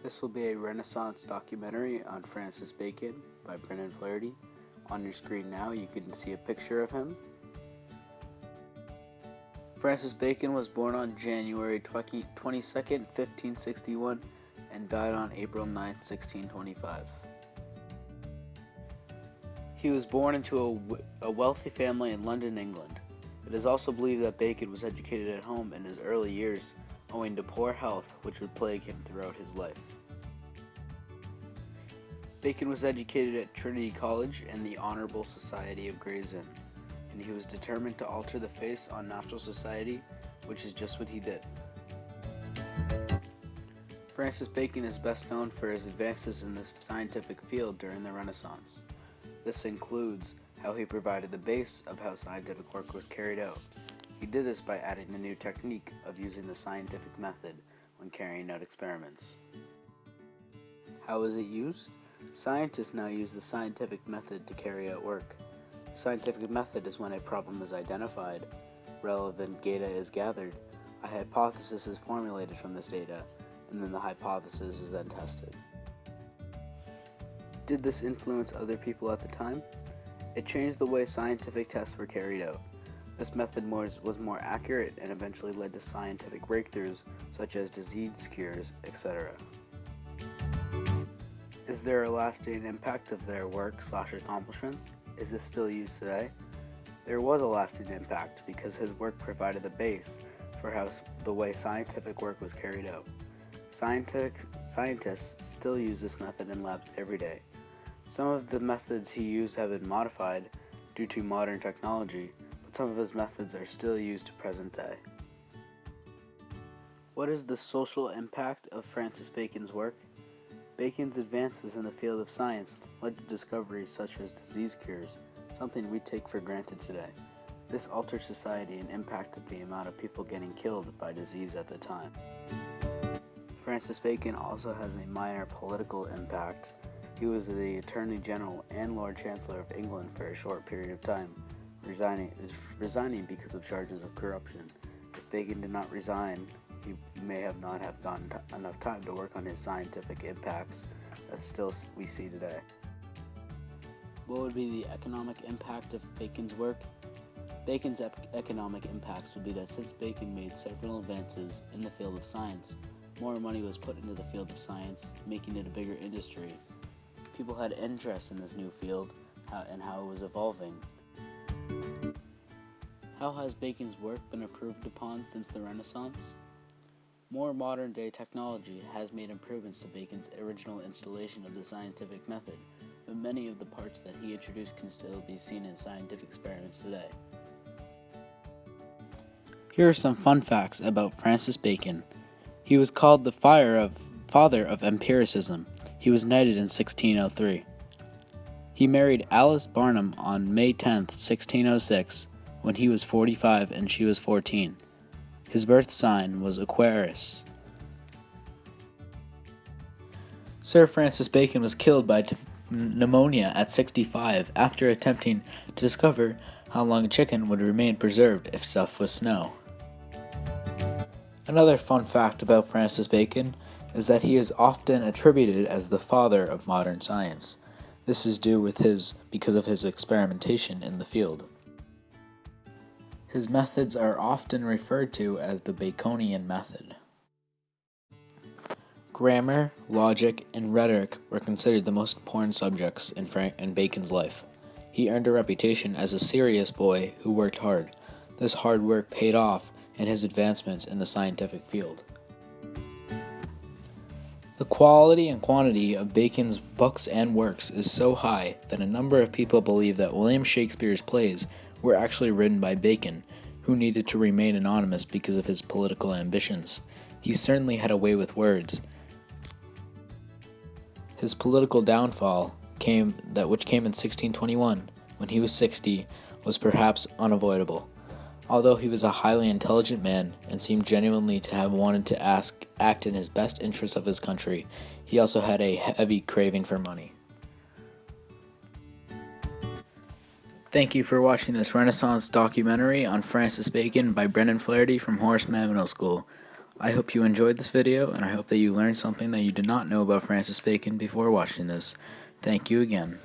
This will be a Renaissance documentary on Francis Bacon by Brendan Flaherty. On your screen now, you can see a picture of him. Francis Bacon was born on January 22nd, 1561, and died on April 9th, 1625. He was born into a wealthy family in London, England. It is also believed that Bacon was educated at home in his early years, owing to poor health, which would plague him throughout his life. Bacon was educated at Trinity College and the Honourable Society of Gray's Inn, and he was determined to alter the face on natural society, which is just what he did. Francis Bacon is best known for his advances in the scientific field during the Renaissance. This includes how he provided the base of how scientific work was carried out. He did this by adding the new technique of using the scientific method when carrying out experiments. How is it used? Scientists now use the scientific method to carry out work. The scientific method is when a problem is identified, relevant data is gathered, a hypothesis is formulated from this data, and then the hypothesis is then tested. Did this influence other people at the time? It changed the way scientific tests were carried out. This method was more accurate and eventually led to scientific breakthroughs such as disease cures, etc. Is there a lasting impact of their work/accomplishments? Is this still used today? There was a lasting impact because his work provided the base for the way scientific work was carried out. Scientists still use this method in labs every day. Some of the methods he used have been modified due to modern technology, but some of his methods are still used to present day. What is the social impact of Francis Bacon's work? Bacon's advances in the field of science led to discoveries such as disease cures, something we take for granted today. This altered society and impacted the amount of people getting killed by disease at the time. Francis Bacon also has a minor political impact. He was the Attorney General and Lord Chancellor of England for a short period of time, resigning because of charges of corruption. If Bacon did not resign, he may not have gotten enough time to work on his scientific impacts that still we see today. What would be the economic impact of Bacon's work? Bacon's economic impacts would be that since Bacon made several advances in the field of science, more money was put into the field of science, making it a bigger industry. People had interest in this new field and how it was evolving. How has Bacon's work been improved upon since the Renaissance? More modern-day technology has made improvements to Bacon's original installation of the scientific method, but many of the parts that he introduced can still be seen in scientific experiments today. Here are some fun facts about Francis Bacon. He was called the father of empiricism. He was knighted in 1603. He married Alice Barnum on May 10, 1606, when he was 45 and she was 14. His birth sign was Aquarius. Sir Francis Bacon was killed by pneumonia at 65 after attempting to discover how long a chicken would remain preserved if stuffed with snow. Another fun fact about Francis Bacon is that he is often attributed as the father of modern science. This is due because of his experimentation in the field. His methods are often referred to as the Baconian method. Grammar, logic, and rhetoric were considered the most important subjects in Bacon's life. He earned a reputation as a serious boy who worked hard. This hard work paid off in his advancements in the scientific field. The quality and quantity of Bacon's books and works is so high that a number of people believe that William Shakespeare's plays were actually written by Bacon, who needed to remain anonymous because of his political ambitions. He certainly had a way with words. His political downfall, which came in 1621, when he was 60, was perhaps unavoidable. Although he was a highly intelligent man and seemed genuinely to have wanted to act in his best interests of his country, he also had a heavy craving for money. Thank you for watching this Renaissance documentary on Francis Bacon by Brendan Flaherty from Horace Mann Middle School. I hope you enjoyed this video, and I hope that you learned something that you did not know about Francis Bacon before watching this. Thank you again.